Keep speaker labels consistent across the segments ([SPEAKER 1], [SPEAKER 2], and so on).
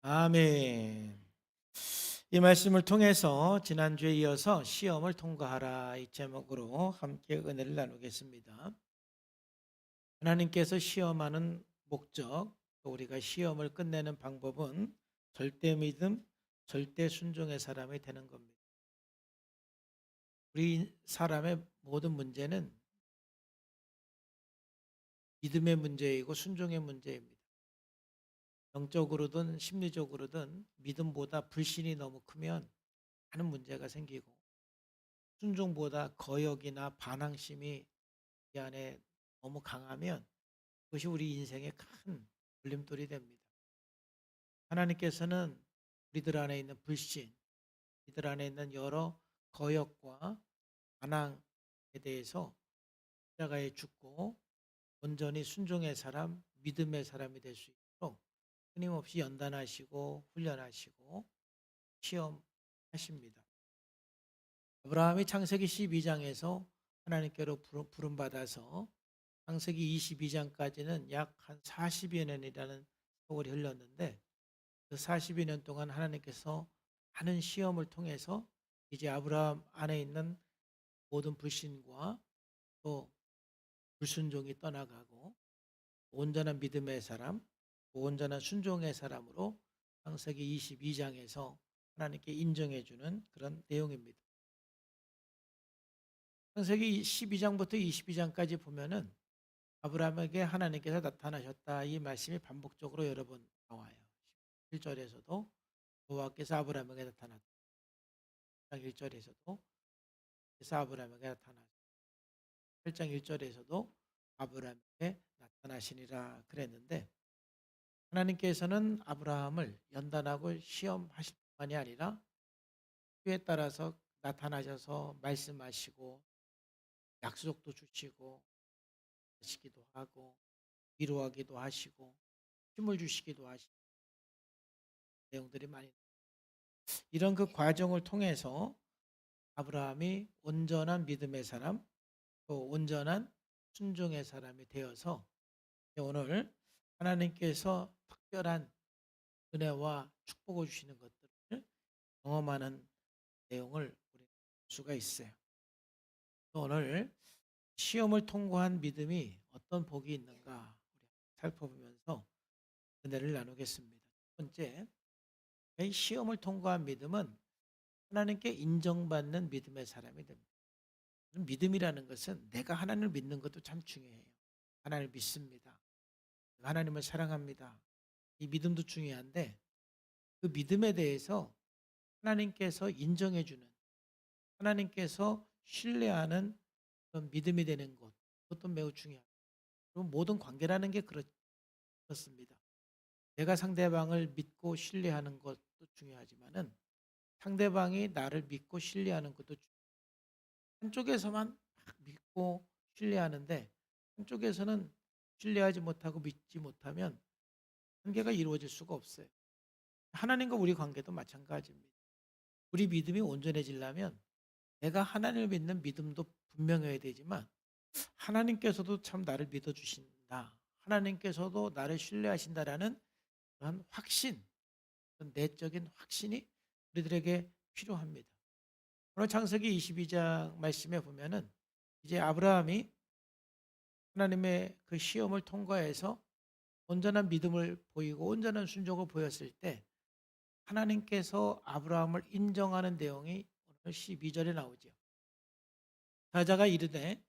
[SPEAKER 1] 아멘. 이 말씀을 통해서 지난주에 이어서 시험을 통과하라 이 제목으로 함께 은혜를 나누겠습니다. 하나님께서 시험하는 목적, 또 우리가 시험을 끝내는 방법은 절대 믿음, 절대 순종의 사람이 되는 겁니다. 우리 사람의 모든 문제는 믿음의 문제이고 순종의 문제입니다. 영적으로든 심리적으로든 믿음보다 불신이 너무 크면 많은 문제가 생기고 순종보다 거역이나 반항심이 이 안에 너무 강하면 그것이 우리 인생의 큰 걸림돌이 됩니다. 하나님께서는 우리들 안에 있는 불신, 우리들 안에 있는 여러 거역과 반항에 대해서 십자가에 죽고 온전히 순종의 사람, 믿음의 사람이 될 수 있도록 끊임없이 연단하시고 훈련하시고 시험하십니다. 아브라함이 창세기 12장에서 하나님께로 부름받아서 창세기 22장까지는 약 한 40여 년이라는 세월이 흘렀는데 그 40여 년 동안 하나님께서 많은 시험을 통해서 이제 아브라함 안에 있는 모든 불신과 또 불순종이 떠나가고 온전한 믿음의 사람, 온전한 순종의 사람으로 창세기 22장에서 하나님께 인정해 주는 그런 내용입니다. 창세기 12장부터 22장까지 보면은 아브라함에게 하나님께서 나타나셨다 이 말씀이 반복적으로 여러 번 나와요. 1절에서도 여호와께서 아브라함에게 나타났다. 1절에서도 그래서 아브라함에게 나타났다. 8장 1절에서도 아브라함에게 나타나시니라 그랬는데 하나님께서는 아브라함을 연단하고 시험하실 뿐만이 아니라 때에 따라서 나타나셔서 말씀하시고 약속도 주시고 하시기도 하고 위로하기도 하시고 힘을 주시기도 하시고 내용들이 많이 이런 그 과정을 통해서 아브라함이 온전한 믿음의 사람 또 온전한 순종의 사람이 되어서 오늘 하나님께서 특별한 은혜와 축복을 주시는 것들을 경험하는 내용을 우리 볼 수가 있어요. 오늘 시험을 통과한 믿음이 어떤 복이 있는가 우리 살펴보면서 은혜를 나누겠습니다. 첫 번째, 이 시험을 통과한 믿음은 하나님께 인정받는 믿음의 사람이 됩니다. 믿음이라는 것은 내가 하나님을 믿는 것도 참 중요해요. 하나님을 믿습니다. 하나님을 사랑합니다. 이 믿음도 중요한데 그 믿음에 대해서 하나님께서 인정해 주는 하나님께서 신뢰하는 그런 믿음이 되는 것 그것도 매우 중요합니다. 그리고 모든 관계라는 게 그렇습니다. 내가 상대방을 믿고 신뢰하는 것도 중요하지만은 상대방이 나를 믿고 신뢰하는 것도 한쪽에서만 막 믿고 신뢰하는데 한쪽에서는 신뢰하지 못하고 믿지 못하면 관계가 이루어질 수가 없어요. 하나님과 우리 관계도 마찬가지입니다. 우리 믿음이 온전해지려면 내가 하나님을 믿는 믿음도 분명해야 되지만 하나님께서도 참 나를 믿어주신다. 하나님께서도 나를 신뢰하신다라는 그런 확신, 그런 내적인 확신이 우리들에게 필요합니다. 오늘 창세기 22장 말씀에 보면은 이제 아브라함이 하나님의 그 시험을 통과해서 온전한 믿음을 보이고 온전한 순종을 보였을 때 하나님께서 아브라함을 인정하는 내용이 오늘 12절에 나오죠. 사자가 이르되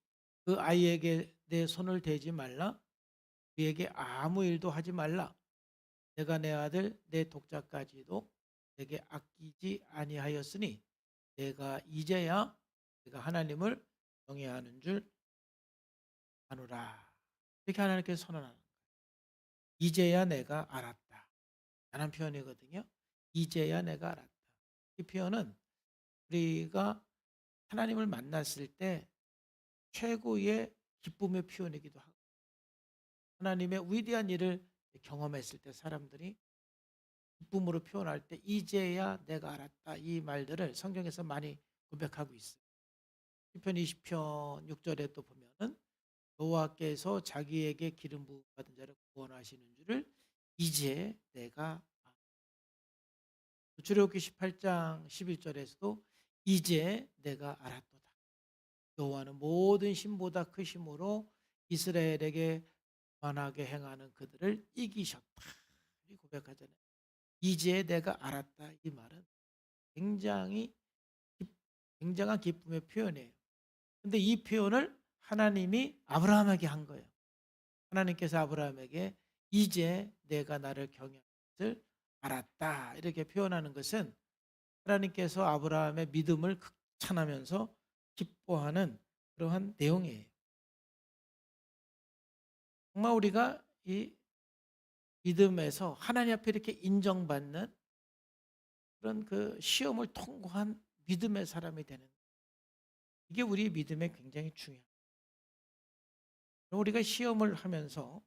[SPEAKER 1] 그 아이에게 내 손을 대지 말라 그에게 아무 일도 하지 말라 내가 내 아들 내 독자까지도 내게 아끼지 아니하였으니 내가 이제야 내가 하나님을 경외하는 줄 아노라. 이렇게 하나님께서 선언하는 거예요. 이제야 내가 알았다. 라는 표현이거든요. 이제야 내가 알았다. 이 표현은 우리가 하나님을 만났을 때 최고의 기쁨의 표현이기도 하고 하나님의 위대한 일을 경험했을 때 사람들이 기쁨으로 표현할 때 이제야 내가 알았다 이 말들을 성경에서 많이 고백하고 있어요. 시편 20편 6절에 또 보면은 여호와께서 자기에게 기름 부음 받은 자를 구원하시는 줄을 이제 내가 알았다. 출애굽기 18장 11절에서도 이제 내가 알았도다. 여호와는 모든 신보다 크심으로 이스라엘에게 만하게 행하는 그들을 이기셨다. 이 고백하잖아요. 이제 내가 알았다. 이 말은 굉장히 굉장한 기쁨의 표현이에요. 근데 이 표현을 하나님이 아브라함에게 한 거예요. 하나님께서 아브라함에게 이제 내가 나를 경외하는 것을 알았다. 이렇게 표현하는 것은 하나님께서 아브라함의 믿음을 극찬하면서 기뻐하는 그러한 내용이에요. 정말 우리가 이 믿음에서 하나님 앞에 이렇게 인정받는 그런 그 시험을 통과한 믿음의 사람이 되는, 이게 우리 믿음에 굉장히 중요합니다. 우리가 시험을 하면서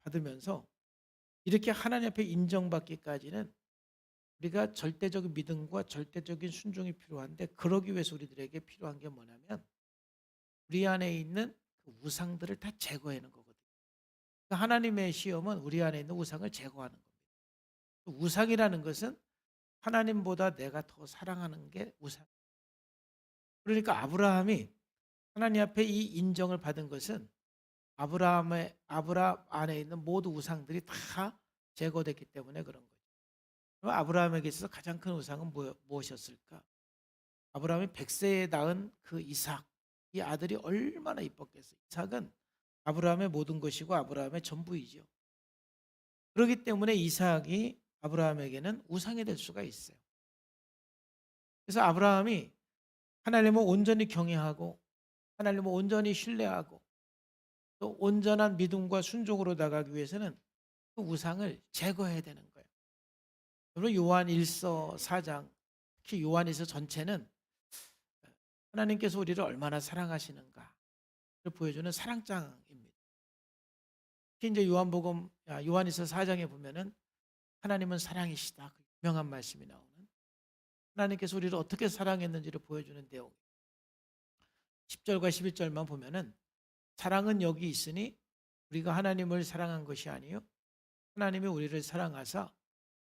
[SPEAKER 1] 받으면서 이렇게 하나님 앞에 인정받기까지는 우리가 절대적인 믿음과 절대적인 순종이 필요한데, 그러기 위해서 우리들에게 필요한 게 뭐냐면 우리 안에 있는 그 우상들을 다 제거하는 거거든요. 그러니까 하나님의 시험은 우리 안에 있는 우상을 제거하는 겁니다. 우상이라는 것은 하나님보다 내가 더 사랑하는 게 우상. 그러니까 아브라함이 하나님 앞에 이 인정을 받은 것은 아브라함 안에 있는 모든 우상들이 다 제거됐기 때문에 그런 거죠. 그럼 아브라함에게 있어서 가장 큰 우상은 무엇이었을까? 아브라함이 100세에 낳은 그 이삭, 이 아들이 얼마나 이뻤겠어요. 이삭은 아브라함의 모든 것이고 아브라함의 전부이죠. 그렇기 때문에 이삭이 아브라함에게는 우상이 될 수가 있어요. 그래서 아브라함이 하나님을 온전히 경외하고 하나님을 온전히 신뢰하고 또 온전한 믿음과 순종으로 나가기 위해서는 그 우상을 제거해야 되는 거예요. 여러분, 요한 1서 4장, 특히 요한 1서 전체는 하나님께서 우리를 얼마나 사랑하시는가를 보여주는 사랑장입니다. 특히 이제 요한 1서 4장에 보면은 하나님은 사랑이시다, 그 유명한 말씀이 나오는, 하나님께서 우리를 어떻게 사랑했는지를 보여주는 내용. 10절과 11절만 보면은 사랑은 여기 있으니 우리가 하나님을 사랑한 것이 아니요 하나님이 우리를 사랑하사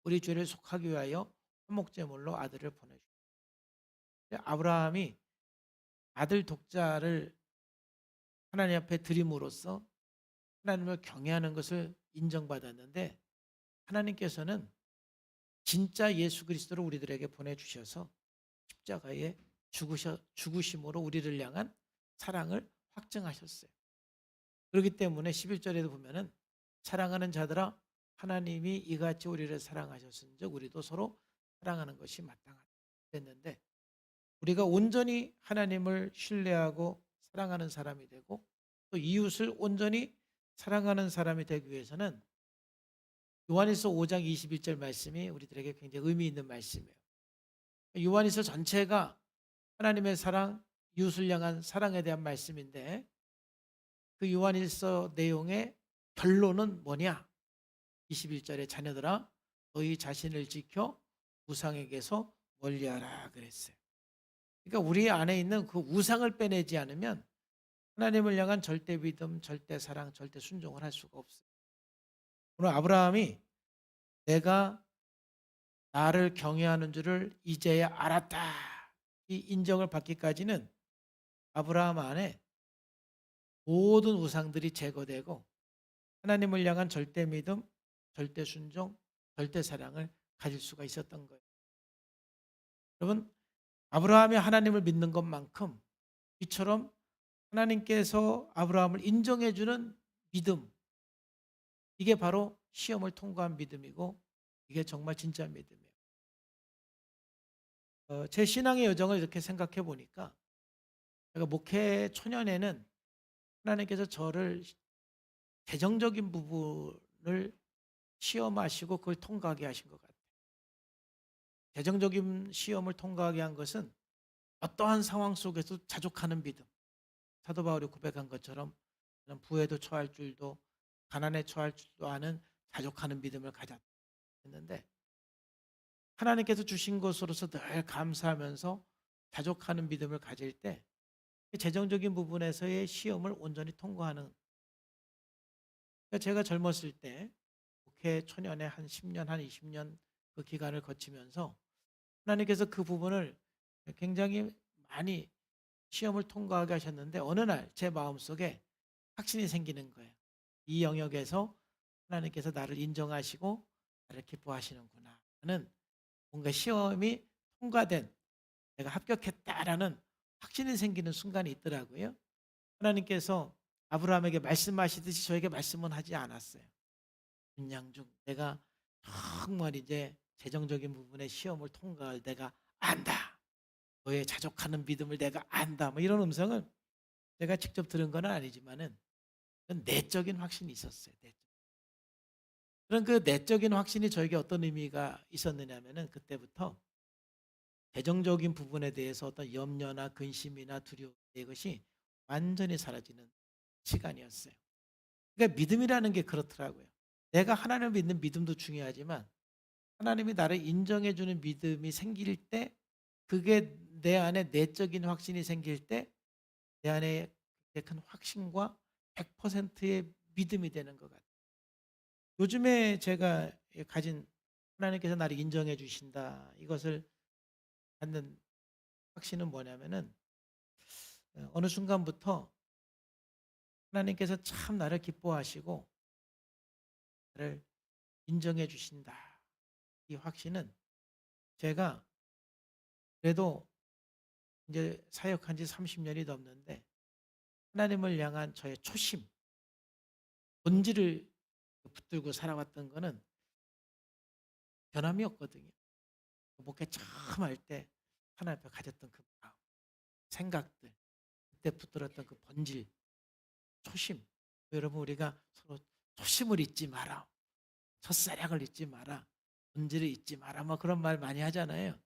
[SPEAKER 1] 우리 죄를 속하기 위하여 화목제물로 아들을 보내주셨다. 아브라함이 아들 독자를 하나님 앞에 드림으로써 하나님을 경외하는 것을 인정받았는데, 하나님께서는 진짜 예수 그리스도를 우리들에게 보내주셔서 십자가에 죽으심으로 우리를 향한 사랑을 확증하셨어요. 그렇기 때문에 11절에도 보면은 사랑하는 자들아 하나님이 이같이 우리를 사랑하셨은즉 우리도 서로 사랑하는 것이 마땅하다 그랬는데, 우리가 온전히 하나님을 신뢰하고 사랑하는 사람이 되고 또 이웃을 온전히 사랑하는 사람이 되기 위해서는 요한일서 5장 21절 말씀이 우리들에게 굉장히 의미 있는 말씀이에요. 요한일서 전체가 하나님의 사랑, 이웃을 향한 사랑에 대한 말씀인데, 그 요한일서 내용의 결론은 뭐냐? 21절에 자녀들아 너희 자신을 지켜 우상에게서 멀리하라 그랬어요. 그러니까 우리 안에 있는 그 우상을 빼내지 않으면 하나님을 향한 절대 믿음, 절대 사랑, 절대 순종을 할 수가 없어요. 오늘 아브라함이 내가 나를 경외하는 줄을 이제야 알았다, 이 인정을 받기까지는 아브라함 안에 모든 우상들이 제거되고 하나님을 향한 절대 믿음, 절대 순종, 절대 사랑을 가질 수가 있었던 거예요. 여러분, 아브라함이 하나님을 믿는 것만큼 이처럼 하나님께서 아브라함을 인정해 주는 믿음, 이게 바로 시험을 통과한 믿음이고 이게 정말 진짜 믿음이에요. 제 신앙의 여정을 이렇게 생각해 보니까 제가 목회 초년에는 하나님께서 저를 재정적인 부분을 시험하시고 그걸 통과하게 하신 것 같아요. 재정적인 시험을 통과하게 한 것은 어떠한 상황 속에서 자족하는 믿음. 사도 바울이 고백한 것처럼 부에도 처할 줄도 가난에 처할 줄도 아는 자족하는 믿음을 가졌는데, 하나님께서 주신 것으로서 늘 감사하면서 자족하는 믿음을 가질 때 재정적인 부분에서의 시험을 온전히 통과하는, 제가 젊었을 때 목회 초년에 한 10년, 한 20년 그 기간을 거치면서 하나님께서 그 부분을 굉장히 많이 시험을 통과하게 하셨는데 어느 날 제 마음속에 확신이 생기는 거예요. 이 영역에서 하나님께서 나를 인정하시고 나를 기뻐하시는구나 하는 뭔가 시험이 통과된, 내가 합격했다라는 확신이 생기는 순간이 있더라고요. 하나님께서 아브라함에게 말씀하시듯이 저에게 말씀은 하지 않았어요. 그냥 중 내가 정말 이제 재정적인 부분의 시험을 통과할 내가 안다. 너의 자족하는 믿음을 내가 안다. 뭐 이런 음성을 제가 직접 들은 건 아니지만은 그건 내적인 확신이 있었어요. 그런 그 내적인 확신이 저에게 어떤 의미가 있었느냐면은 그때부터 재정적인 부분에 대해서 어떤 염려나 근심이나 두려움 이것이 완전히 사라지는 시간이었어요. 그러니까 믿음이라는 게 그렇더라고요. 내가 하나님을 믿는 믿음도 중요하지만 하나님이 나를 인정해 주는 믿음이 생길 때, 그게 내 안에 내적인 확신이 생길 때 내 안에 큰 확신과 100%의 믿음이 되는 것 같아요. 요즘에 제가 가진 하나님께서 나를 인정해 주신다, 이것을 갖는 확신은 뭐냐면은 어느 순간부터 하나님께서 참 나를 기뻐하시고 나를 인정해 주신다. 이 확신은 제가 그래도 이제 사역한 지 30년이 넘는데 하나님을 향한 저의 초심, 본질을 붙들고 살아왔던 거는 변함이 없거든요. 목회 처음 할 때 하나님 앞에 가졌던 그 마음, 생각들, 그때 붙들었던 그 본질, 초심. 여러분, 우리가 서로 초심을 잊지 마라. 첫사랑을 잊지 마라. 본질을 잊지 마라. 뭐 그런 말 많이 하잖아요.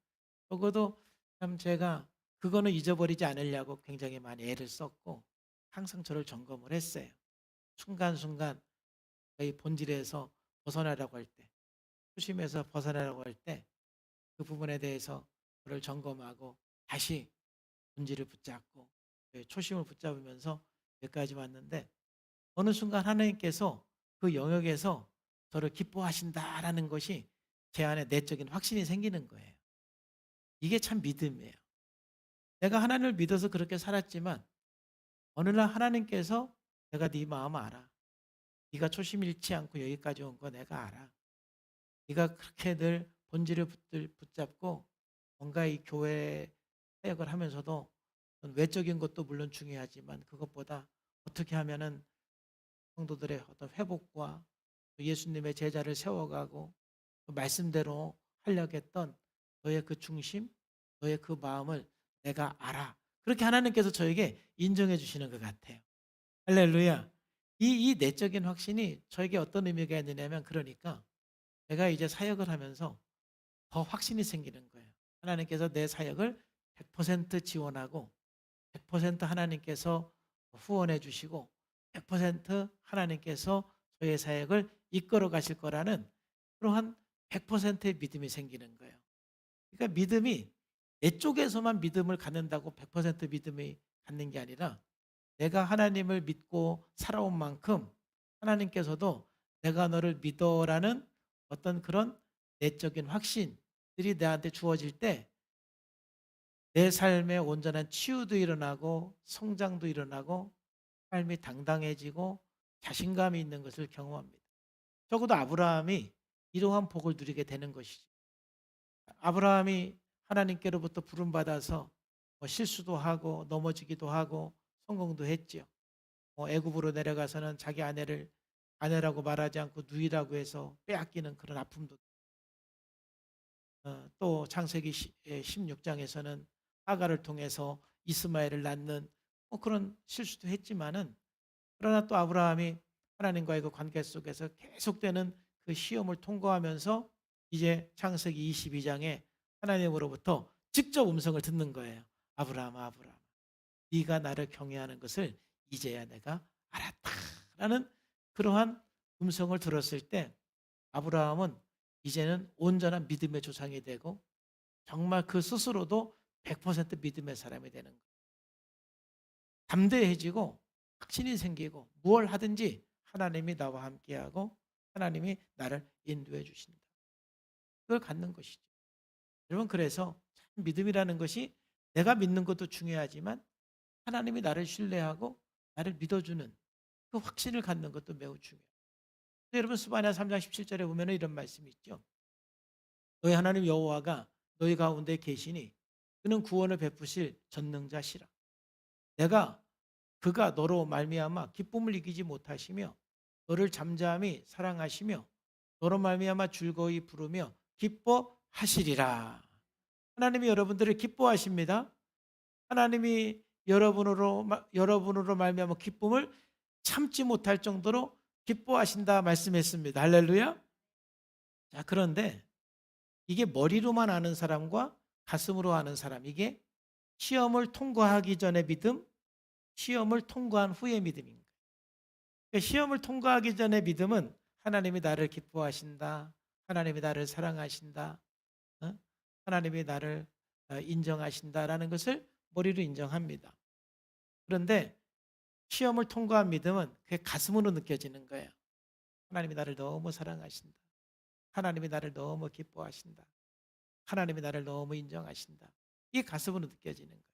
[SPEAKER 1] 적어도 참 제가 그거는 잊어버리지 않으려고 굉장히 많이 애를 썼고 항상 저를 점검을 했어요. 순간순간 이 본질에서 벗어나려고 할 때, 초심에서 벗어나려고 할 때 그 부분에 대해서 저를 점검하고 다시 본질을 붙잡고 초심을 붙잡으면서 여기까지 왔는데 어느 순간 하나님께서 그 영역에서 저를 기뻐하신다라는 것이 제 안에 내적인 확신이 생기는 거예요. 이게 참 믿음이에요. 내가 하나님을 믿어서 그렇게 살았지만 어느 날 하나님께서 내가 네 마음 알아. 네가 초심 잃지 않고 여기까지 온 거 내가 알아. 네가 그렇게 늘 본질을 붙잡고 뭔가 이 교회 사역을 하면서도 외적인 것도 물론 중요하지만 그것보다 어떻게 하면은 성도들의 어떤 회복과 예수님의 제자를 세워가고 그 말씀대로 하려고 했던 너의 그 중심, 너의 그 마음을 내가 알아. 그렇게 하나님께서 저에게 인정해 주시는 것 같아요. 할렐루야. 이 내적인 확신이 저에게 어떤 의미가 있느냐면, 그러니까 내가 이제 사역을 하면서 더 확신이 생기는 거예요. 하나님께서 내 사역을 100% 지원하고 100% 하나님께서 후원해 주시고 100% 하나님께서 저의 사역을 이끌어 가실 거라는 그러한 100%의 믿음이 생기는 거예요. 그러니까 믿음이 내 쪽에서만 믿음을 갖는다고 100% 믿음이 갖는 게 아니라 내가 하나님을 믿고 살아온 만큼 하나님께서도 내가 너를 믿어라는 어떤 그런 내적인 확신들이 나한테 주어질 때 내 삶에 온전한 치유도 일어나고 성장도 일어나고 삶이 당당해지고 자신감이 있는 것을 경험합니다. 적어도 아브라함이 이러한 복을 누리게 되는 것이죠. 아브라함이 하나님께로부터 부름받아서 실수도 하고 넘어지기도 하고 성공도 했지요. 애굽으로 내려가서는 자기 아내라고 말하지 않고 누이라고 해서 빼앗기는 그런 아픔도, 또 창세기 16장에서는 하가를 통해서 이스마엘을 낳는 그런 실수도 했지만은, 그러나 또 아브라함이 하나님과의 그 관계 속에서 계속되는 그 시험을 통과하면서 이제 창세기 22장에 하나님으로부터 직접 음성을 듣는 거예요. 아브라함아, 아브라함, 네가 나를 경외하는 것을 이제야 내가 알았다라는 그러한 음성을 들었을 때 아브라함은 이제는 온전한 믿음의 조상이 되고 정말 그 스스로도 100% 믿음의 사람이 되는 거예요. 담대해지고 확신이 생기고 무엇을 하든지 하나님이 나와 함께하고 하나님이 나를 인도해 주신다. 그걸 갖는 것이죠. 여러분, 그래서 참 믿음이라는 것이 내가 믿는 것도 중요하지만 하나님이 나를 신뢰하고 나를 믿어주는 그 확신을 갖는 것도 매우 중요해요. 여러분, 스바냐 3장 17절에 보면 이런 말씀이 있죠. 너희 하나님 여호와가 너희 가운데 계시니 그는 구원을 베푸실 전능자시라. 내가 그가 너로 말미암아 기쁨을 이기지 못하시며 너를 잠잠히 사랑하시며 너로 말미암아 즐거이 부르며 기뻐하시리라. 하나님이 여러분들을 기뻐하십니다. 하나님이 여러분으로 말미암아 기쁨을 참지 못할 정도로 기뻐하신다 말씀했습니다. 할렐루야. 자, 그런데 이게 머리로만 아는 사람과 가슴으로 아는 사람, 이게 시험을 통과하기 전의 믿음, 시험을 통과한 후의 믿음입니다. 그러니까 시험을 통과하기 전의 믿음은 하나님이 나를 기뻐하신다, 하나님이 나를 사랑하신다, 어? 하나님이 나를 인정하신다라는 것을 머리로 인정합니다. 그런데 시험을 통과한 믿음은 그게 가슴으로 느껴지는 거예요. 하나님이 나를 너무 사랑하신다, 하나님이 나를 너무 기뻐하신다, 하나님이 나를 너무 인정하신다. 이게 가슴으로 느껴지는 거예요.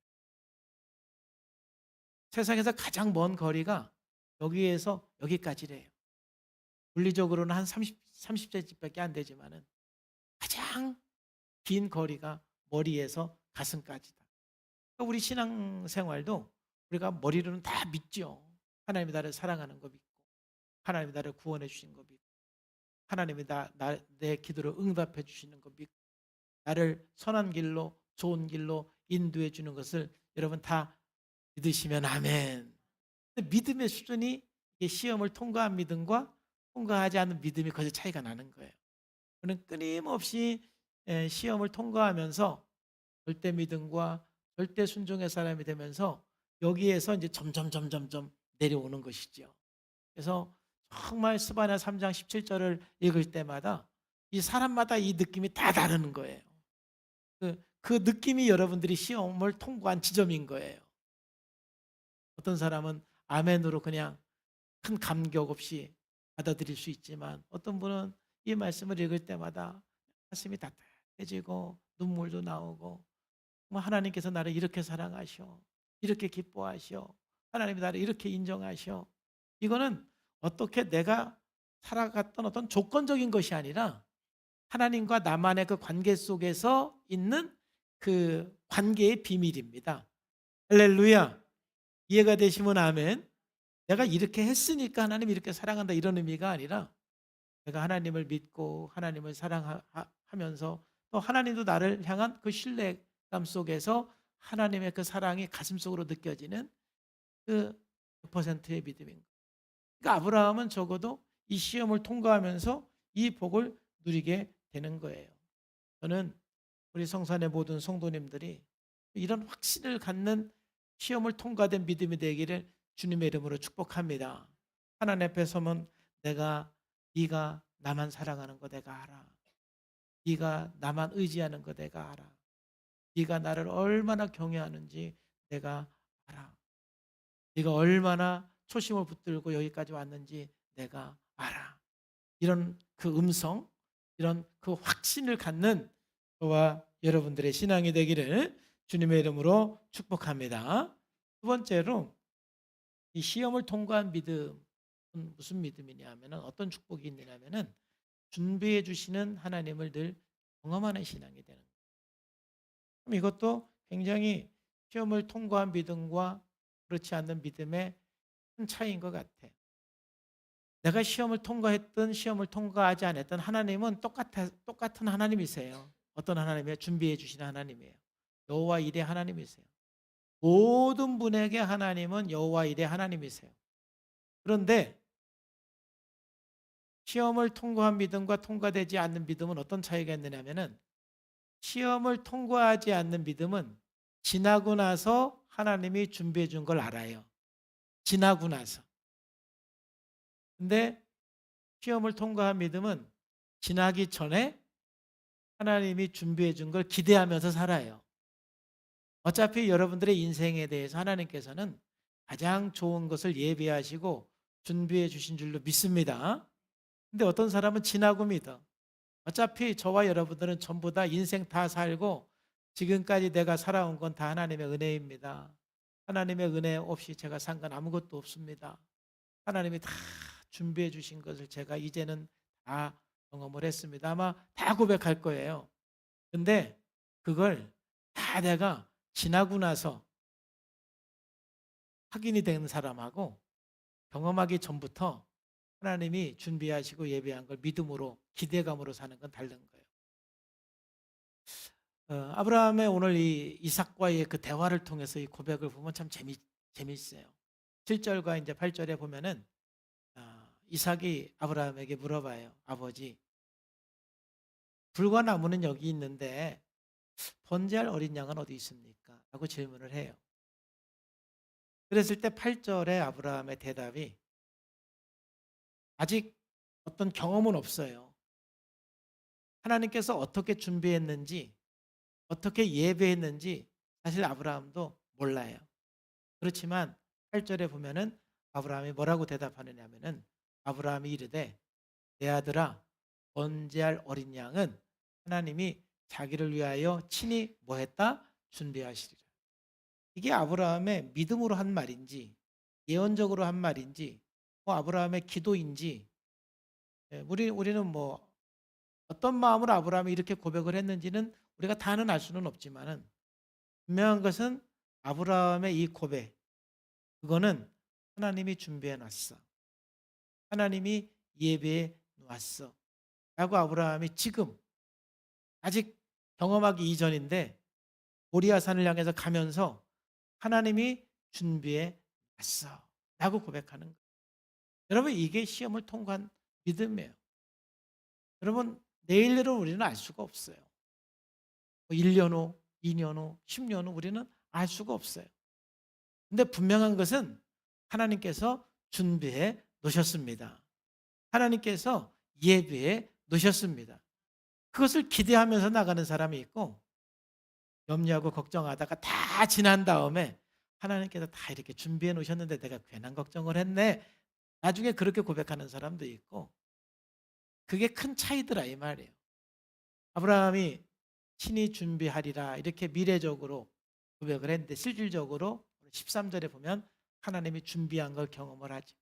[SPEAKER 1] 세상에서 가장 먼 거리가 여기에서 여기까지래요. 물리적으로는 한 30cm밖에 안 되지만은 가장 긴 거리가 머리에서 가슴까지다. 그러니까 우리 신앙생활도 우리가 머리로는 다 믿죠. 하나님이 나를 사랑하는 거 믿고, 하나님이 나를 구원해 주신 거 믿고, 하나님이 내 기도를 응답해 주시는 거 믿고, 나를 선한 길로, 좋은 길로 인도해 주는 것을 여러분 다 믿으시면 아멘. 근데 믿음의 수준이 이게 시험을 통과한 믿음과 통과하지 않은 믿음이 거기서 차이가 나는 거예요. 저는 끊임없이 시험을 통과하면서 절대 믿음과 절대 순종의 사람이 되면서 여기에서 이제 점점 내려오는 것이죠. 그래서 정말 스바냐 3장 17절을 읽을 때마다 이 사람마다 이 느낌이 다 다른 거예요. 그 느낌이 여러분들이 시험을 통과한 지점인 거예요. 어떤 사람은 아멘으로 그냥 큰 감격 없이 받아들일 수 있지만 어떤 분은 이 말씀을 읽을 때마다 가슴이 따뜻해지고 눈물도 나오고, 하나님께서 나를 이렇게 사랑하셔, 이렇게 기뻐하셔, 하나님이 나를 이렇게 인정하셔. 이거는 어떻게 내가 살아갔던 어떤 조건적인 것이 아니라 하나님과 나만의 그 관계 속에서 있는 그 관계의 비밀입니다. 할렐루야. 이해가 되시면 아멘. 내가 이렇게 했으니까 하나님 이렇게 사랑한다 이런 의미가 아니라 내가 하나님을 믿고 하나님을 사랑하면서 또 하나님도 나를 향한 그 신뢰감 속에서 하나님의 그 사랑이 가슴속으로 느껴지는 그 100%의 믿음인 거예요. 그러니까 아브라함은 적어도 이 시험을 통과하면서 이 복을 누리게 되는 거예요. 저는 우리 성산의 모든 성도님들이 이런 확신을 갖는 시험을 통과된 믿음이 되기를 주님의 이름으로 축복합니다. 하나님 앞에 서면 네가 나만 사랑하는 거 내가 알아. 네가 나만 의지하는 거 내가 알아. 네가 나를 얼마나 경외하는지 내가 알아. 네가 얼마나 초심을 붙들고 여기까지 왔는지 내가 알아. 이런 그 음성, 이런 그 확신을 갖는 저와 여러분들의 신앙이 되기를 주님의 이름으로 축복합니다. 두 번째로 이 시험을 통과한 믿음은 무슨 믿음이냐 하면 어떤 축복이 있느냐면 준비해 주시는 하나님을 늘 경험하는 신앙이 되는 거예요. 그럼 이것도 굉장히 시험을 통과한 믿음과 그렇지 않는 믿음의 큰 차이인 것 같아요. 내가 시험을 통과했든 시험을 통과하지 않았든 하나님은 똑같은 하나님이세요. 어떤 하나님이에요? 준비해 주시는 하나님이에요. 여호와 일의 하나님이세요. 모든 분에게 하나님은 여호와 일의 하나님이세요. 그런데 시험을 통과한 믿음과 통과되지 않는 믿음은 어떤 차이가 있느냐면은 시험을 통과하지 않는 믿음은 지나고 나서 하나님이 준비해 준 걸 알아요. 지나고 나서. 근데 시험을 통과한 믿음은 지나기 전에 하나님이 준비해 준 걸 기대하면서 살아요. 어차피 여러분들의 인생에 대해서 하나님께서는 가장 좋은 것을 예비하시고 준비해 주신 줄로 믿습니다. 근데 어떤 사람은 지나고 믿어. 어차피 저와 여러분들은 전부 다 인생 다 살고 지금까지 내가 살아온 건 다 하나님의 은혜입니다. 하나님의 은혜 없이 제가 산 건 아무것도 없습니다. 하나님이 다 준비해 주신 것을 제가 이제는 다 경험을 했습니다. 아마 다 고백할 거예요. 근데 그걸 다 내가 지나고 나서 확인이 되는 사람하고 경험하기 전부터 하나님이 준비하시고 예배한 걸 믿음으로 기대감으로 사는 건 다른 거예요. 아브라함의 오늘 이 이삭과의 그 대화를 통해서 이 고백을 보면 참 재밌어요. 7절과 이제 8절에 보면은 이삭이 아브라함에게 물어봐요. 아버지, 불과 나무는 여기 있는데 번제할 어린 양은 어디 있습니까? 라고 질문을 해요. 그랬을 때 8절에 아브라함의 대답이 아직 어떤 경험은 없어요. 하나님께서 어떻게 준비했는지, 어떻게 예배했는지 사실 아브라함도 몰라요. 그렇지만 8절에 보면은 아브라함이 뭐라고 대답하느냐 하면은 아브라함이 이르되 내 아들아 번제할 어린 양은 하나님이 자기를 위하여 친히 뭐 했다? 준비하시리라. 이게 아브라함의 믿음으로 한 말인지 예언적으로 한 말인지 뭐 아브라함의 기도인지 우리는 뭐 어떤 마음으로 아브라함이 이렇게 고백을 했는지는 우리가 다는 알 수는 없지만은 분명한 것은 아브라함의 이 고백 그거는 하나님이 준비해 놨어. 하나님이 예배해 놓았어. 라고 아브라함이 지금 아직 경험하기 이전인데 모리아산을 향해서 가면서 하나님이 준비해 놨어. 라고 고백하는 거예요. 여러분 이게 시험을 통과한 믿음이에요. 여러분 내일 일은 우리는 알 수가 없어요. 1년 후, 2년 후, 10년 후 우리는 알 수가 없어요. 근데 분명한 것은 하나님께서 준비해 놓으셨습니다. 하나님께서 예배해 놓으셨습니다. 그것을 기대하면서 나가는 사람이 있고 염려하고 걱정하다가 다 지난 다음에 하나님께서 다 이렇게 준비해 놓으셨는데 내가 괜한 걱정을 했네. 나중에 그렇게 고백하는 사람도 있고 그게 큰 차이더라 이 말이에요. 아브라함이 친히 준비하리라 이렇게 미래적으로 고백을 했는데 실질적으로 13절에 보면 하나님이 준비한 걸 경험을 하죠.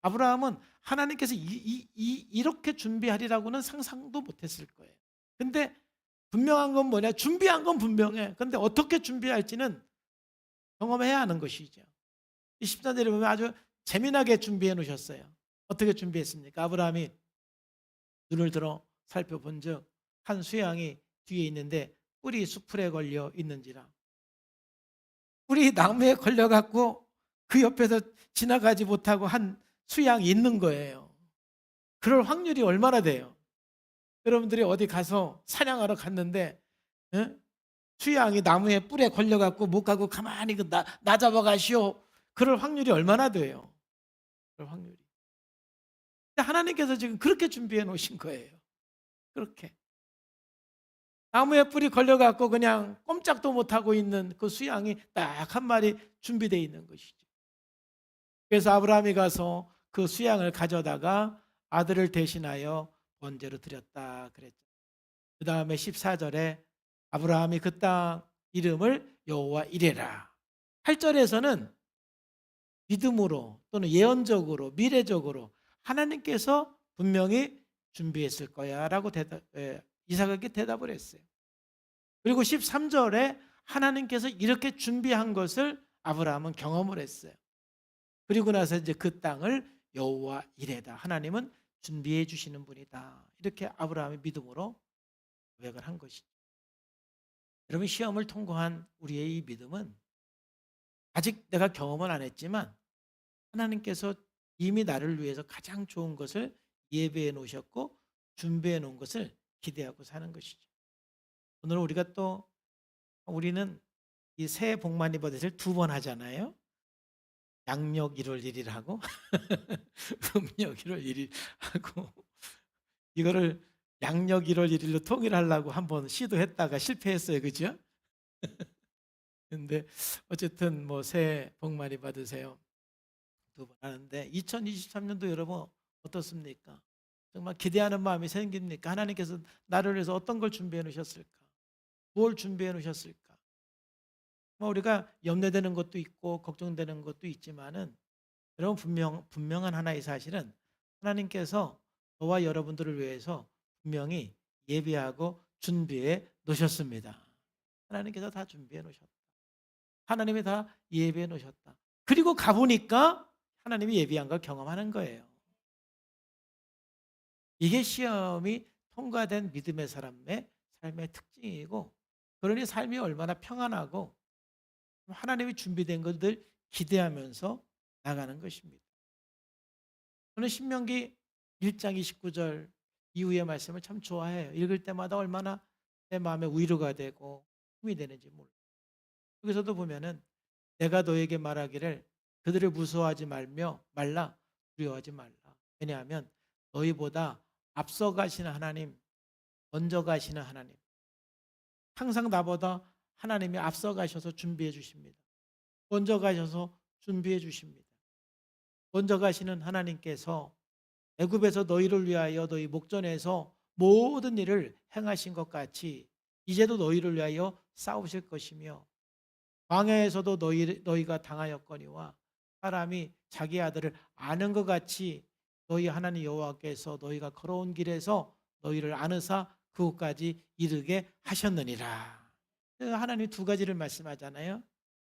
[SPEAKER 1] 아브라함은 하나님께서 이렇게 준비하리라고는 상상도 못했을 거예요. 근데 분명한 건 뭐냐? 준비한 건 분명해. 근데 어떻게 준비할지는 경험해야 하는 것이죠. 이 14절에 보면 아주 재미나게 준비해 놓으셨어요. 어떻게 준비했습니까? 아브라함이 눈을 들어 살펴본 즉 한 수양이 뒤에 있는데 뿔이 수풀에 걸려 있는지라. 뿔이 나무에 걸려갖고 그 옆에서 지나가지 못하고 한 수양이 있는 거예요. 그럴 확률이 얼마나 돼요? 여러분들이 어디 가서 사냥하러 갔는데 수양이 나무에 뿔에 걸려갖고 못 가고 가만히 나 잡아가시오. 그럴 확률이 얼마나 돼요? 그럴 확률이. 하나님께서 지금 그렇게 준비해 놓으신 거예요. 그렇게. 나무에 뿔이 걸려갖고 그냥 꼼짝도 못하고 있는 그 수양이 딱 한 마리 준비되어 있는 것이죠. 그래서 아브라함이 가서 그 수양을 가져다가 아들을 대신하여 번제로 드렸다 그랬죠. 그 다음에 14절에 아브라함이 그 땅 이름을 여호와 이레라. 8절에서는 믿음으로 또는 예언적으로 미래적으로 하나님께서 분명히 준비했을 거야 라고 이삭에게 대답을 했어요. 그리고 13절에 하나님께서 이렇게 준비한 것을 아브라함은 경험을 했어요. 그리고 나서 이제 그 땅을 여호와 이레다. 하나님은 준비해 주시는 분이다. 이렇게 아브라함의 믿음으로 고백을 한 것이죠. 여러분 시험을 통과한 우리의 이 믿음은 아직 내가 경험은 안 했지만 하나님께서 이미 나를 위해서 가장 좋은 것을 예배해 놓으셨고 준비해 놓은 것을 기대하고 사는 것이죠. 오늘 우리는 이 새해 복 많이 받으실 2번 하잖아요. 양력 1월 1일 하고 음력 1월 1일 하고 이거를 양력 1월 1일로 통일하려고 한번 시도했다가 실패했어요. 그죠? 근데 어쨌든 뭐 새해 복 많이 받으세요. 2번 하는데 2023년도 여러분 어떻습니까? 정말 기대하는 마음이 생깁니까? 하나님께서 나를 위해서 어떤 걸 준비해 놓으셨을까? 무엇을 준비해 놓으셨을까? 뭐 우리가 염려되는 것도 있고 걱정되는 것도 있지만은 여러분 분명한 하나의 사실은 하나님께서 저와 여러분들을 위해서 분명히 예비하고 준비해 놓으셨습니다. 하나님께서 다 준비해 놓으셨다. 하나님이 다 예비해 놓으셨다. 그리고 가보니까 하나님이 예비한 걸 경험하는 거예요. 이게 시험이 통과된 믿음의 사람의 삶의 특징이고, 그러니 삶이 얼마나 평안하고 하나님이 준비된 것들 기대하면서 나가는 것입니다. 저는 신명기 1장 29절 이후의 말씀을 참 좋아해요. 읽을 때마다 얼마나 내 마음에 위로가 되고 힘이 되는지 몰라요. 여기서도 보면은 내가 너에게 말하기를 그들을 무서워하지 말라 두려워하지 말라. 왜냐하면 너희보다 앞서 가시는 하나님, 먼저 가시는 하나님, 항상 나보다 하나님이 앞서 가셔서 준비해 주십니다. 먼저 가셔서 준비해 주십니다. 먼저 가시는 하나님께서 애굽에서 너희를 위하여 너희 목전에서 모든 일을 행하신 것 같이 이제도 너희를 위하여 싸우실 것이며, 광야에서도 너희가 당하였거니와 사람이 자기 아들을 아는 것 같이 너희 하나님 여호와께서 너희가 걸어온 길에서 너희를 아느사 그곳까지 이르게 하셨느니라. 하나님이 두 가지를 말씀하잖아요.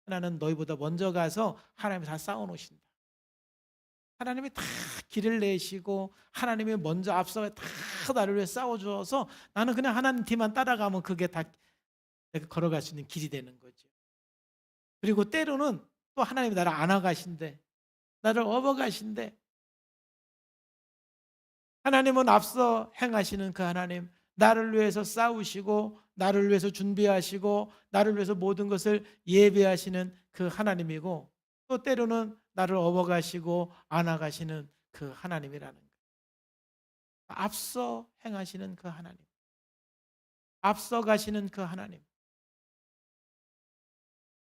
[SPEAKER 1] 하나는 너희보다 먼저 가서 하나님이 다 쌓아놓으신다. 하나님이 다 길을 내시고 하나님이 먼저 앞서 다 나를 위해 싸워주어서 나는 그냥 하나님 뒤만 따라가면 그게 다 내가 걸어갈 수 있는 길이 되는 거죠. 그리고 때로는 또 하나님이 나를 안아가신대, 나를 업어가신대. 하나님은 앞서 행하시는 그 하나님, 나를 위해서 싸우시고 나를 위해서 준비하시고 나를 위해서 모든 것을 예배하시는 그 하나님이고, 또 때로는 나를 업어가시고 안아가시는 그 하나님이라는 거예요. 앞서 행하시는 그 하나님, 앞서 가시는 그 하나님.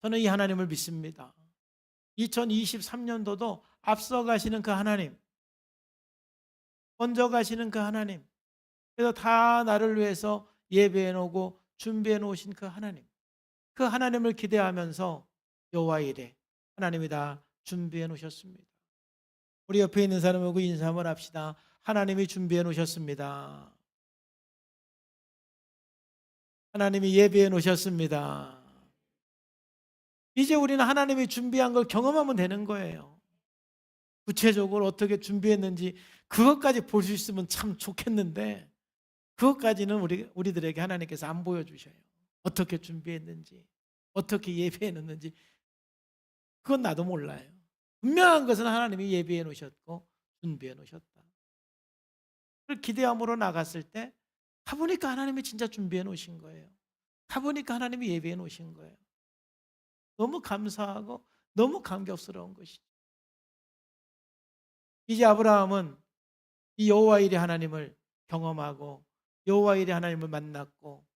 [SPEAKER 1] 저는 이 하나님을 믿습니다. 2023년도도 앞서 가시는 그 하나님, 먼저 가시는 그 하나님, 그래서 다 나를 위해서 예배해 놓고 준비해 놓으신 그 하나님, 그 하나님을 기대하면서 여호와 이레 하나님이 다 준비해 놓으셨습니다. 우리 옆에 있는 사람하고 인사 한번 합시다. 하나님이 준비해 놓으셨습니다. 하나님이 예비해 놓으셨습니다. 이제 우리는 하나님이 준비한 걸 경험하면 되는 거예요. 구체적으로 어떻게 준비했는지 그것까지 볼 수 있으면 참 좋겠는데, 그것까지는 우리들에게 하나님께서 안 보여주셔요. 어떻게 준비했는지, 어떻게 예비해 놓는지 그건 나도 몰라요. 분명한 것은 하나님이 예비해 놓으셨고 준비해 놓으셨다. 그걸 기대함으로 나갔을 때 가보니까 하나님이 진짜 준비해 놓으신 거예요. 가보니까 하나님이 예비해 놓으신 거예요. 너무 감사하고 너무 감격스러운 것이죠. 이제 아브라함은 이 여호와 일의 하나님을 경험하고 여호와 일의 하나님을 만났고,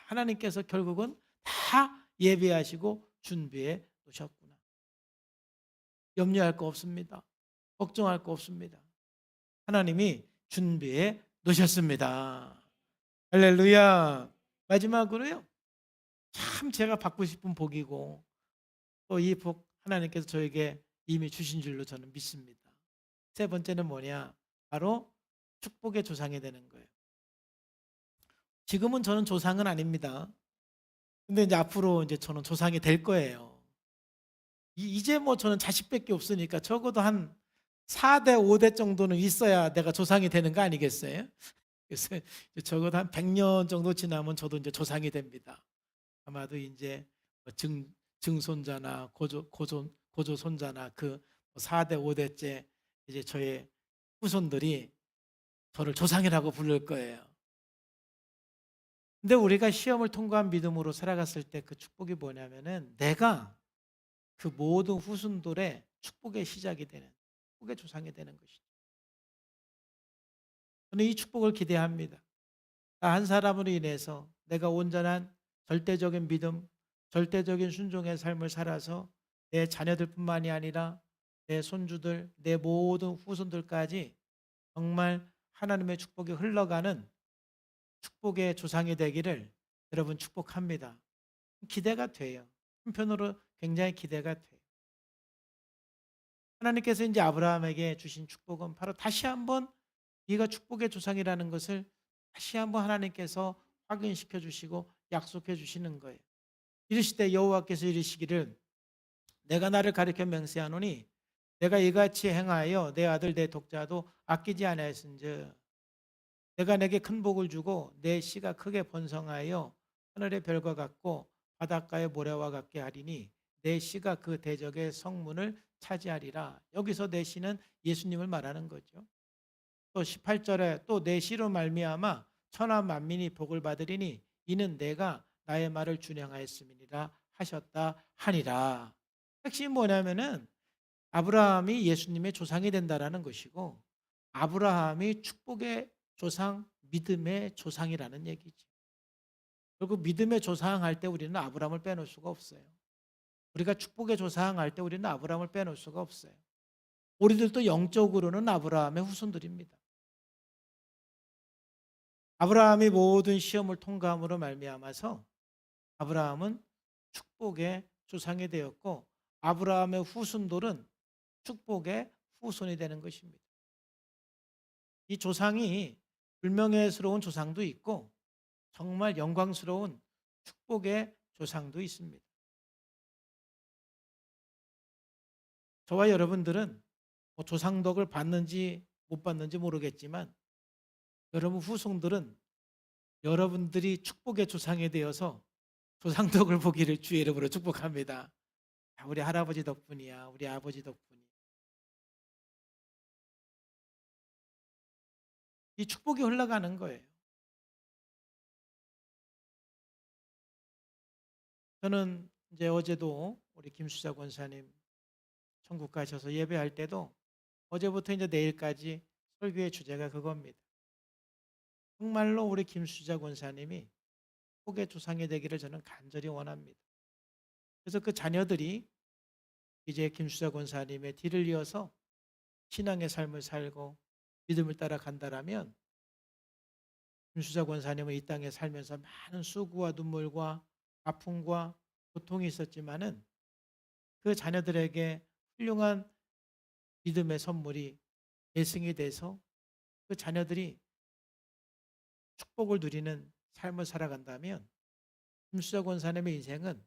[SPEAKER 1] 하나님께서 결국은 다 예비하시고 준비해 놓으셨구나. 염려할 거 없습니다. 걱정할 거 없습니다. 하나님이 준비해 놓으셨습니다. 할렐루야. 마지막으로요, 참 제가 받고 싶은 복이고 또 이 복 하나님께서 저에게 이미 주신 줄로 저는 믿습니다. 세 번째는 뭐냐? 바로 축복의 조상이 되는 거예요. 지금은 저는 조상은 아닙니다. 근데 이제 앞으로 이제 저는 조상이 될 거예요. 이제 뭐 저는 자식밖에 없으니까 적어도 한 4대, 5대 정도는 있어야 내가 조상이 되는 거 아니겠어요? 그래서 적어도 한 100년 정도 지나면 저도 이제 조상이 됩니다. 아마도 이제 증손자나 고조손자나 그 4대, 5대째 이제 저의 후손들이 저를 조상이라고 부를 거예요. 근데 우리가 시험을 통과한 믿음으로 살아갔을 때 그 축복이 뭐냐면은 내가 그 모든 후손들의 축복의 시작이 되는, 축복의 조상이 되는 것이죠. 저는 이 축복을 기대합니다. 한 사람으로 인해서 내가 온전한 절대적인 믿음, 절대적인 순종의 삶을 살아서 내 자녀들뿐만이 아니라 내 손주들, 내 모든 후손들까지 정말 하나님의 축복이 흘러가는 축복의 조상이 되기를 여러분 축복합니다. 기대가 돼요. 한편으로 굉장히 기대가 돼요. 하나님께서 이제 아브라함에게 주신 축복은 바로 다시 한번 네가 축복의 조상이라는 것을 다시 한번 하나님께서 확인시켜 주시고 약속해 주시는 거예요. 이르시되 여호와께서 이르시기를 내가 나를 가리켜 맹세하노니 내가 이같이 행하여 내 아들 내 독자도 아끼지 아니하였은즉 내가 내게 큰 복을 주고 내 씨가 크게 번성하여 하늘의 별과 같고 바닷가의 모래와 같게 하리니 내 씨가 그 대적의 성문을 차지하리라. 여기서 내 씨는 예수님을 말하는 거죠. 또 18절에 또 내 씨로 말미암아 천하 만민이 복을 받으리니 이는 내가 나의 말을 준행하였음이니라 하셨다 하니라. 핵심이 뭐냐면은 아브라함이 예수님의 조상이 된다라는 것이고 아브라함이 축복의 조상, 믿음의 조상이라는 얘기죠. 결국 믿음의 조상할 때 우리는 아브라함을 빼놓을 수가 없어요. 우리가 축복의 조상할 때 우리는 아브라함을 빼놓을 수가 없어요. 우리들도 영적으로는 아브라함의 후손들입니다. 아브라함이 모든 시험을 통과함으로 말미암아서 아브라함은 축복의 조상이 되었고 아브라함의 후손들은 축복의 후손이 되는 것입니다. 이 조상이 불명예스러운 조상도 있고 정말 영광스러운 축복의 조상도 있습니다. 저와 여러분들은 뭐 조상덕을 받는지 못 받는지 모르겠지만 여러분 후손들은 여러분들이 축복의 조상이 되어서 조상덕을 보기를 주의 이름으로 축복합니다. 우리 할아버지 덕분이야. 우리 아버지 덕분이야. 이 축복이 흘러가는 거예요. 저는 이제 어제도 우리 김수자 권사님 천국 가셔서 예배할 때도 어제부터 이제 내일까지 설교의 주제가 그겁니다. 정말로 우리 김수자 권사님이 축복의 조상이 되기를 저는 간절히 원합니다. 그래서 그 자녀들이 이제 김수자 권사님의 뒤를 이어서 신앙의 삶을 살고 믿음을 따라 간다라면 김수자 권사님은 이 땅에 살면서 많은 수고와 눈물과 아픔과 고통이 있었지만은 그 자녀들에게 훌륭한 믿음의 선물이 예승이 돼서 그 자녀들이 축복을 누리는 삶을 살아간다면 김수자 권사님의 인생은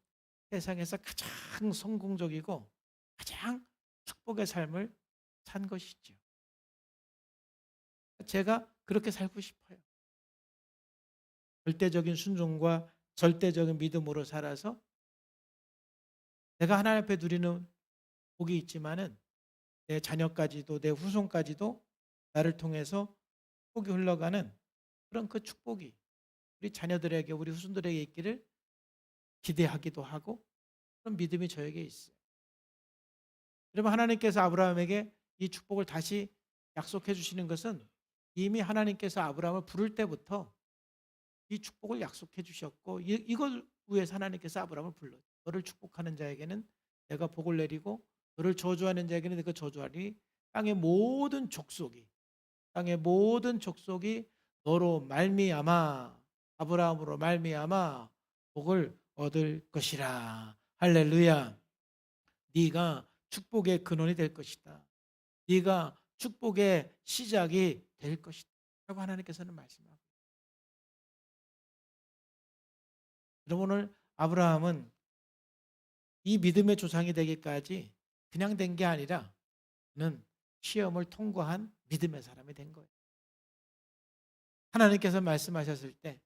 [SPEAKER 1] 세상에서 가장 성공적이고 가장 축복의 삶을 산 것이죠. 제가 그렇게 살고 싶어요. 절대적인 순종과 절대적인 믿음으로 살아서 내가 하나님 앞에 누리는 복이 있지만은 내 자녀까지도 내 후손까지도 나를 통해서 축복이 흘러가는 그런 그 축복이 우리 자녀들에게 우리 후손들에게 있기를 기대하기도 하고 그런 믿음이 저에게 있어요. 여러분 하나님께서 아브라함에게 이 축복을 다시 약속해 주시는 것은 이미 하나님께서 아브라함을 부를 때부터 이 축복을 약속해 주셨고 이걸 위해서 하나님께서 아브라함을 불러요. 너를 축복하는 자에게는 내가 복을 내리고 너를 저주하는 자에게는 내가 저주하리. 땅의 모든 족속이 너로 말미암아 아브라함으로 말미암아 복을 얻을 것이라. 할렐루야. 네가 축복의 근원이 될 것이다. 네가 축복의 시작이 될 것이다. 라고 하나님께서는 말씀하고. 여러분 오늘 아브라함은 이 믿음의 조상이 되기까지 그냥 된 게 아니라 그는 시험을 통과한 믿음의 사람이 된 거예요. 하나님께서 말씀하셨을 때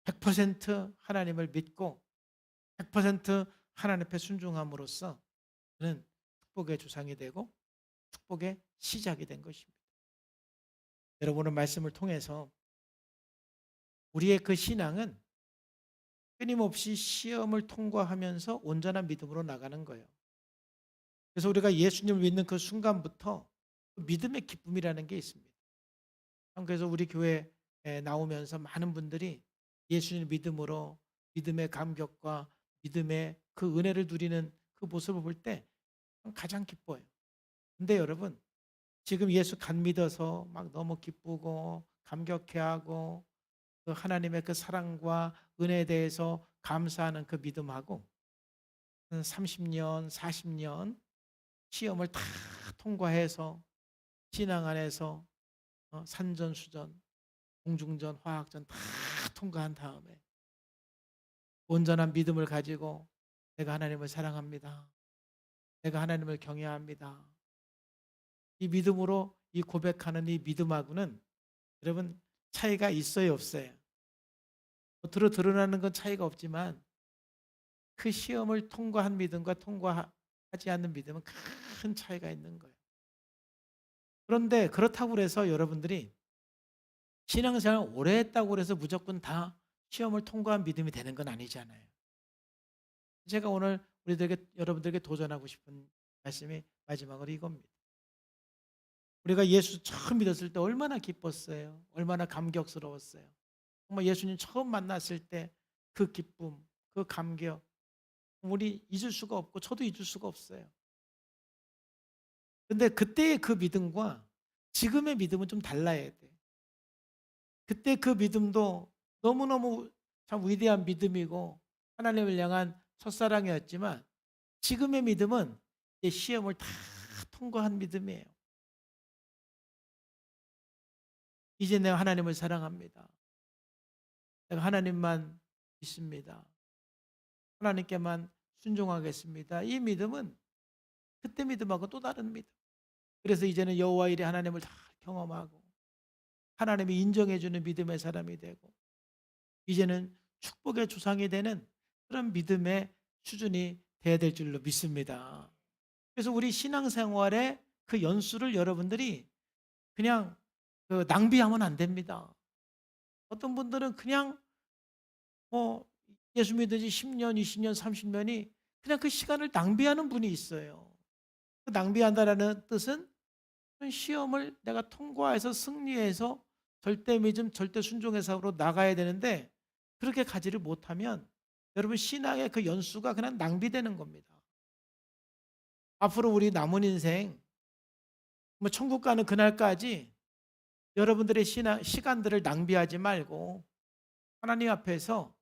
[SPEAKER 1] 100% 하나님을 믿고 100% 하나님 앞에 순종함으로써 그는 축복의 조상이 되고 축복의 시작이 된 것입니다. 여러분의 말씀을 통해서 우리의 그 신앙은 끊임없이 시험을 통과하면서 온전한 믿음으로 나가는 거예요. 그래서 우리가 예수님을 믿는 그 순간부터 믿음의 기쁨이라는 게 있습니다. 그래서 우리 교회에 나오면서 많은 분들이 예수님 믿음으로 믿음의 감격과 믿음의 그 은혜를 누리는 그 모습을 볼 때 가장 기뻐요. 근데 여러분 지금 예수 간 믿어서 막 너무 기쁘고 감격해하고 그 하나님의 그 사랑과 은혜에 대해서 감사하는 그 믿음하고 30년, 40년 시험을 다 통과해서 신앙 안에서 산전수전, 공중전, 화학전 다 통과한 다음에 온전한 믿음을 가지고 내가 하나님을 사랑합니다. 내가 하나님을 경외합니다. 이 믿음으로 이 고백하는 이 믿음하고는 여러분 차이가 있어요, 없어요? 겉으로 드러나는 건 차이가 없지만 그 시험을 통과한 믿음과 통과하지 않는 믿음은 큰 차이가 있는 거예요. 그런데 그렇다고 해서 여러분들이 신앙생활 오래 했다고 해서 무조건 다 시험을 통과한 믿음이 되는 건 아니잖아요. 제가 오늘 여러분들에게 도전하고 싶은 말씀이 마지막으로 이겁니다. 우리가 예수 처음 믿었을 때 얼마나 기뻤어요. 얼마나 감격스러웠어요. 정말 예수님 처음 만났을 때 그 기쁨, 그 감격, 우리 잊을 수가 없고 저도 잊을 수가 없어요. 근데 그때의 그 믿음과 지금의 믿음은 좀 달라야 돼. 그때 그 믿음도 너무너무 참 위대한 믿음이고 하나님을 향한 첫사랑이었지만 지금의 믿음은 이제 시험을 다 통과한 믿음이에요. 이제 내가 하나님을 사랑합니다. 내가 하나님만 믿습니다. 하나님께만 순종하겠습니다. 이 믿음은 그때 믿음하고 또 다른 믿음. 그래서 이제는 여호와 일에 하나님을 다 경험하고 하나님이 인정해 주는 믿음의 사람이 되고 이제는 축복의 조상이 되는 그런 믿음의 수준이 돼야 될 줄로 믿습니다. 그래서 우리 신앙생활의 그 연수를 여러분들이 그냥 낭비하면 안 됩니다. 어떤 분들은 그냥 예수 믿은 지 10년, 20년, 30년이 그냥 그 시간을 낭비하는 분이 있어요. 그 낭비한다라는 뜻은 시험을 내가 통과해서 승리해서 절대 믿음, 절대 순종의 사고로 나가야 되는데 그렇게 가지를 못하면 여러분 신앙의 그 연수가 그냥 낭비되는 겁니다. 앞으로 우리 남은 인생 천국 가는 그날까지 여러분들의 시간들을 낭비하지 말고 하나님 앞에서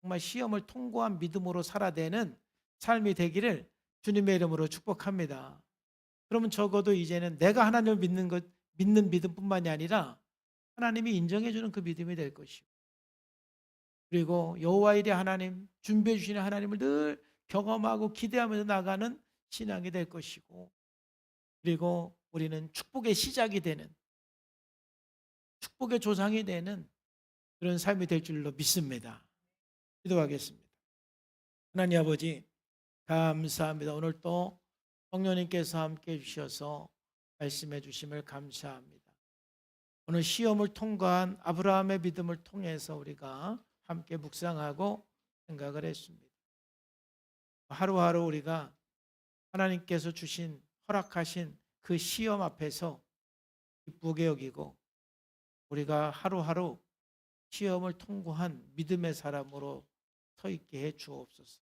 [SPEAKER 1] 정말 시험을 통과한 믿음으로 살아내는 삶이 되기를 주님의 이름으로 축복합니다. 그러면 적어도 이제는 내가 하나님을 믿는 믿음뿐만이 아니라 하나님이 인정해 주는 그 믿음이 될 것이고 그리고 여호와 일의 하나님, 준비해 주시는 하나님을 늘 경험하고 기대하면서 나가는 신앙이 될 것이고 그리고 우리는 축복의 시작이 되는 축복의 조상이 되는 그런 삶이 될 줄로 믿습니다. 기도하겠습니다. 하나님 아버지 감사합니다. 오늘 또 성령님께서 함께 해 주셔서 말씀해 주심을 감사합니다. 오늘 시험을 통과한 아브라함의 믿음을 통해서 우리가 함께 묵상하고 생각을 했습니다. 하루하루 우리가 하나님께서 주신 허락하신 그 시험 앞에서 기쁘게 여기고 우리가 하루하루 시험을 통과한 믿음의 사람으로 서 있게 해 주옵소서.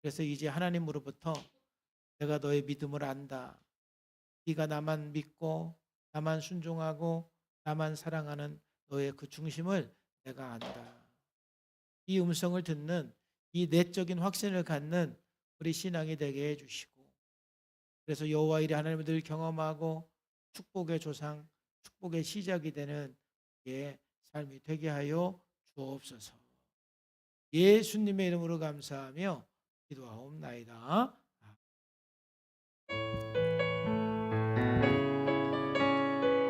[SPEAKER 1] 그래서 이제 하나님으로부터 내가 너의 믿음을 안다. 네가 나만 믿고 나만 순종하고 나만 사랑하는 너의 그 중심을 내가 안다. 이 음성을 듣는 이 내적인 확신을 갖는 우리 신앙이 되게 해주시고 그래서 여호와 일의 하나님을 늘 경험하고 축복의 조상, 축복의 시작이 되는 예, 삶이 되게 하여 주옵소서. 예수님의 이름으로 감사하며 기도하옵나이다.